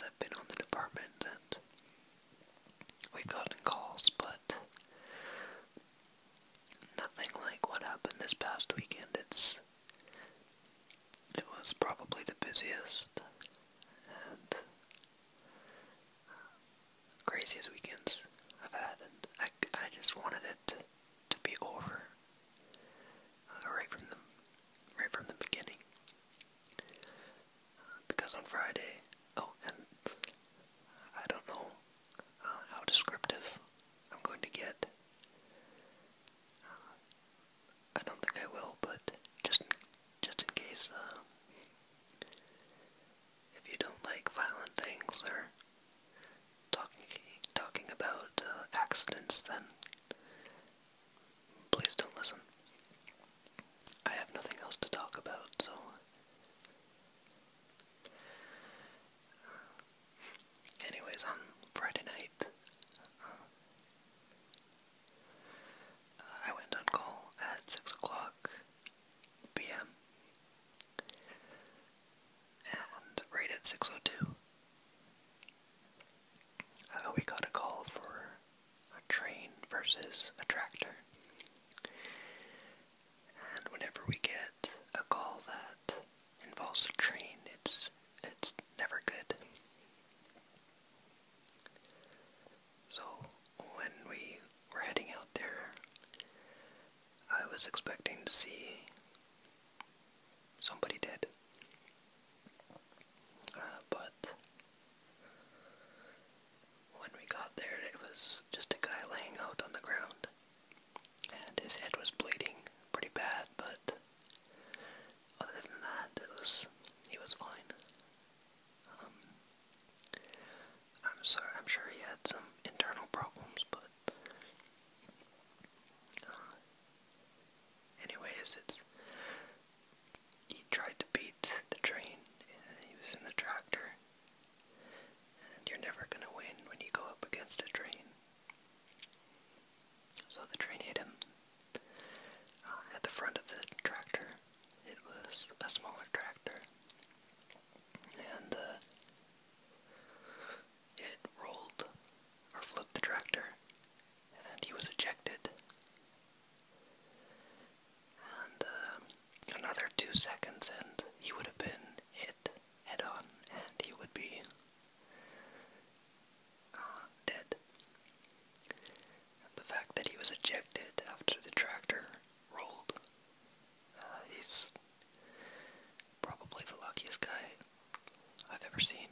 since I've been on the department, and we've gotten calls, but nothing like what happened this past weekend. It was probably the busiest and craziest weekends I've had, and I just wanted it to be over right from the beginning. Because on Friday, and I don't know how descriptive I'm going to get. I don't think I will, but just in case, if you don't like violent things or talking about accidents, then please don't listen. I have nothing else to talk about, so anyways, on Friday night, I went on call at 6 o'clock p.m. and right at 6:02, we got a call for a train versus a tractor. And whenever we get a call that involves a train, it's never good. So when we were heading out there, I was expecting to see somebody dead. But when we got there, it was just a guy laying out on the ground, and his head was bleeding pretty bad, but other than that, he was fine. I'm sure he had some internal problems, but anyways, he tried to beat the train. He was in the tractor, and you're never gonna win when you go up against a train. So the train hit him at the front of the tractor. It was a smaller tractor, and it rolled or flipped the tractor, and he was ejected. And another 2 seconds, and he would have been hit head on, and he would be dead. The fact that he was ejected after the tractor rolled, he's probably the luckiest guy I've ever seen.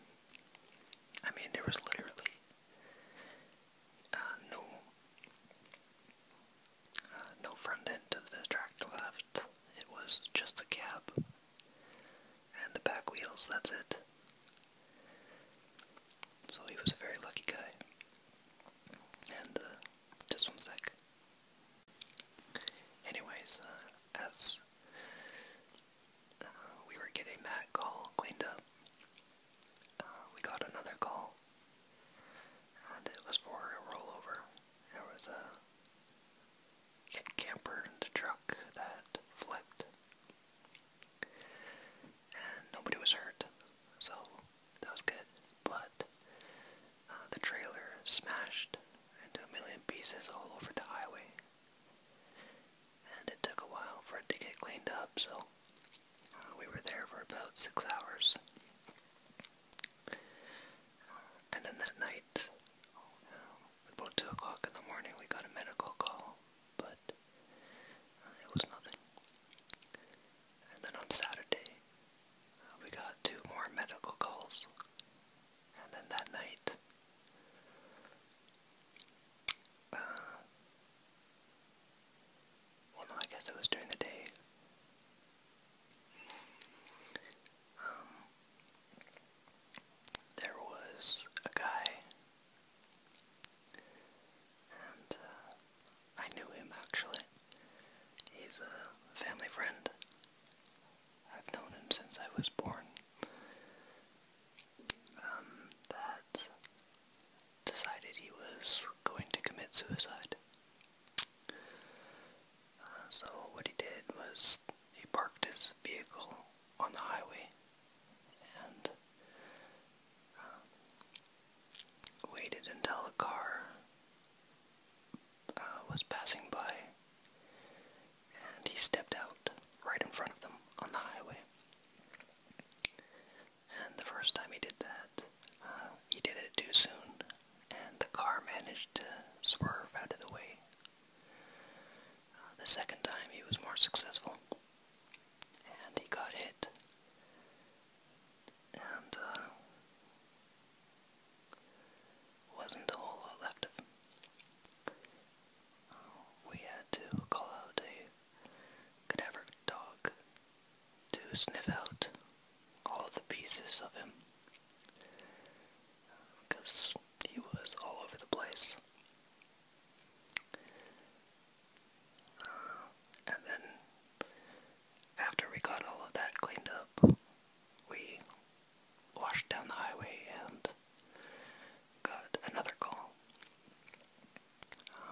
I mean, there was literally no front end of the tractor left. It was just the cab and the back wheels, that's it. So he was a very lucky guy. And just one sec. Anyways, as we were getting that call cleaned up, we got another call, and it was for a rollover. There was a camper in the truck that flipped, and nobody was hurt, so that was good. But the trailer smashed into a million pieces all over the highway, and it took a while for it to get cleaned up, so we were there for about 6 hours. And then that night, about 2 o'clock in the morning, we got a medical call, but it was nothing. And then on Saturday, we got 2 more medical calls. And then that night, well, no, I guess it was during the day. There was a guy, and I knew him actually. He's a family friend. I've known him since I was born. That decided he was going to commit suicide. So what he did was he parked his vehicle on the highway and sniff out all of the pieces of him, because he was all over the place. And then, after we got all of that cleaned up, we washed down the highway and got another call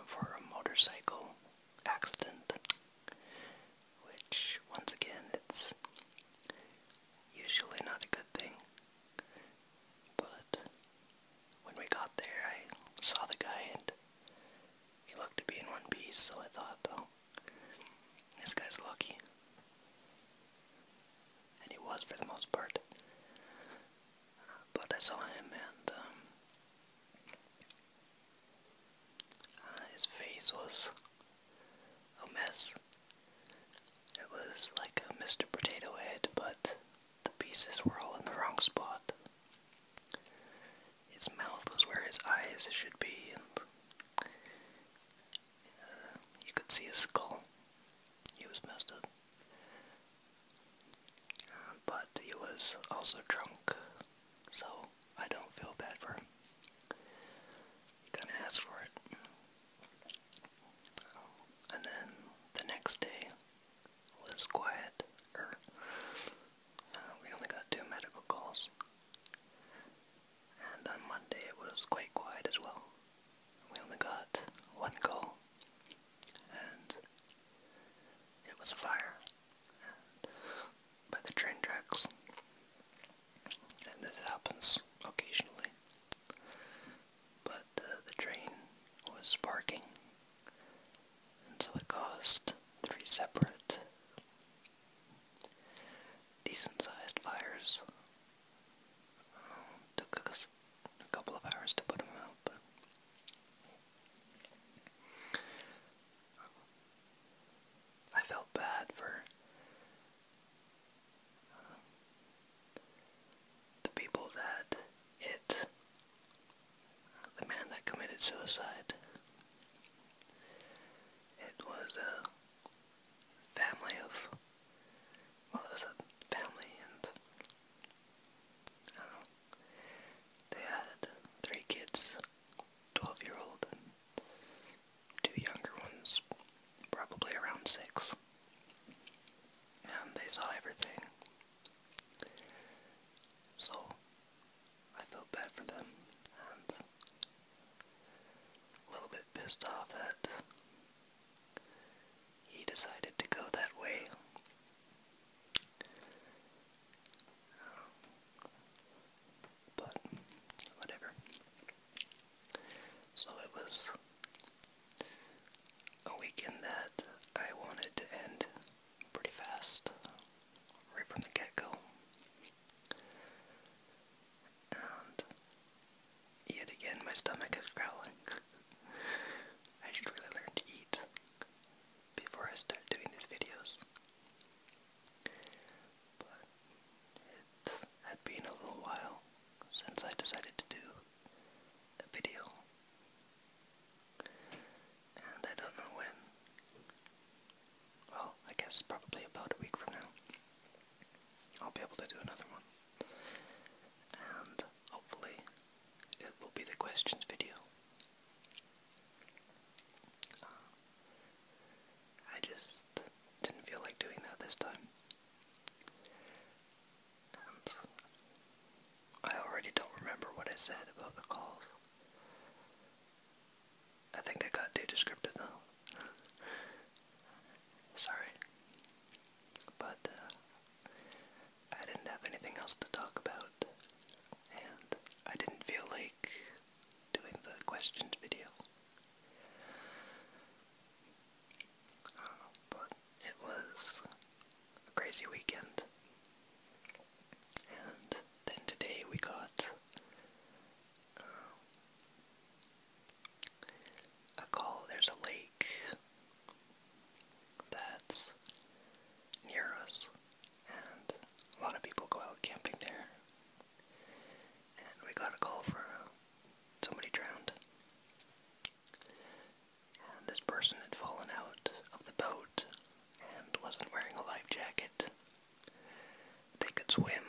for a motorcycle accident, which, once again, it's usually not a good thing. But when we got there, I saw the guy and he looked to be in one piece, so I thought, oh, this guy's lucky. And he was for the most part. But I saw him and his face was a mess. It was like a Mr. Potato Head, but the pieces were all in the wrong spot. His mouth was where his eyes should be, and you could see his skull. He was messed up. But he was also drunk, so I don't feel bad for him. He kinda asked for it. And then the next day was quiet. We only got 2 medical calls. And on Monday it was quite quiet as well. We only got 1 call. And it was a fire by the train tracks. And this happens occasionally. But the train was sparking. And so it caused 3 separate decent-sized fires. Took us a couple of hours to put them out, but I felt bad for the people that hit the man that committed suicide. It was a family of, well, it was a family, and I don't know, they had 3 kids, 12-year-old and 2 younger ones, probably around 6, and they saw everything, so I felt bad for them, and a little bit pissed off that he decided to go that way. But whatever. So it was a weekend that I wanted to end pretty fast. swim